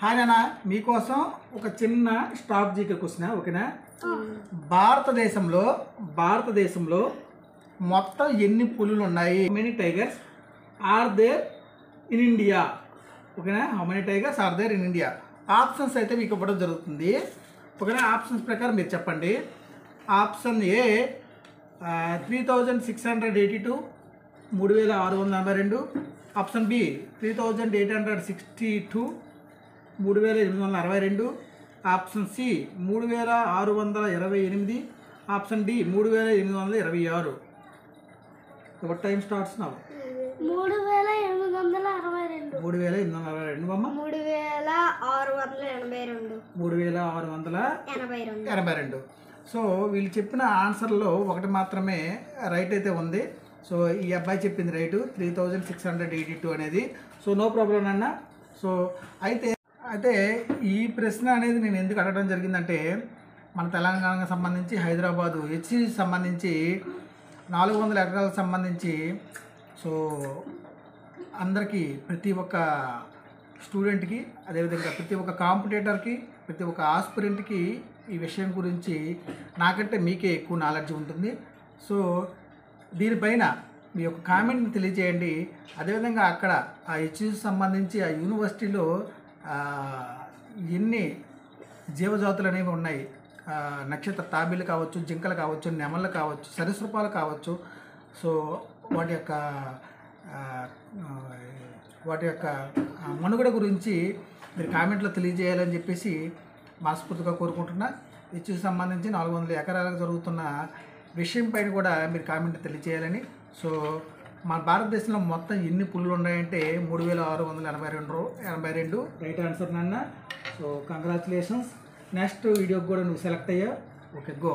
Hi నాన్న, మీకోసం ఒక చిన్న స్టాక్ జీకే క్వశ్చన్. ఓకేనా? భారతదేశంలో మొత్తం ఎన్ని పులులు ఉన్నాయి? How many tigers are there in India? ఓకేనా? How many tigers are there in India? Options అయితే మీకు ఇవ్వడం జరుగుతుంది. ఓకేనా? ఆప్షన్స్ ప్రకారం మీరు చెప్పండి. Option A 3682, 3642. Option B 3862, 3862. Option C 3628. Option D 3826. Your time starts now. 3862. 3862 అమ్మ. 3682. సో వీళ్ళు చెప్పిన ఆన్సర్లో ఒకటి మాత్రమే రైట్ అయితే ఉంది. సో ఈ అబ్బాయి చెప్పింది రైటు, 3682 అనేది. సో నో ప్రాబ్లం అన్న. సో అయితే ఈ ప్రశ్న అనేది నేను ఎందుకు అడగడం జరిగిందంటే, మన తెలంగాణకు సంబంధించి హైదరాబాదు హెచ్సి సంబంధించి 400 ఎకరాలకు సంబంధించి సో అందరికీ, ప్రతి ఒక్క స్టూడెంట్కి, అదేవిధంగా ప్రతి ఒక్క కాంపిటేటర్కి, ప్రతి ఒక్క ఆస్పిరెంట్కి ఈ విషయం గురించి నాకంటే మీకే ఎక్కువ నాలెడ్జ్ ఉంటుంది. సో దీనిపైన మీ యొక్క కామెంట్ని తెలియజేయండి. అదేవిధంగా అక్కడ ఆ హెచ్సికి సంబంధించి ఆ యూనివర్సిటీలో ఎన్ని జీవజాతులు అనేవి ఉన్నాయి, నక్షత్ర తాబేలు కావచ్చు, జింకలు కావచ్చు, నెమళ్ళు కావచ్చు, సరీసృపాలు కావచ్చు. సో వాటి యొక్క మనుగడ గురించి మీరు కామెంట్లో తెలియజేయాలని చెప్పేసి మనస్ఫూర్తిగా కోరుకుంటున్నా. హెచ్సికి సంబంధించి 400 ఎకరాలకు జరుగుతున్న విషయం పైన కూడా మీరు కామెంట్ తెలియజేయాలని. సో మన భారతదేశంలో మొత్తం ఎన్ని పులులు ఉన్నాయంటే 3682 రైట్ ఆన్సర్ నాన్న. So congratulations. నెక్స్ట్ వీడియోకి కూడా నువ్వు సెలెక్ట్ అయ్యావు. Okay, go.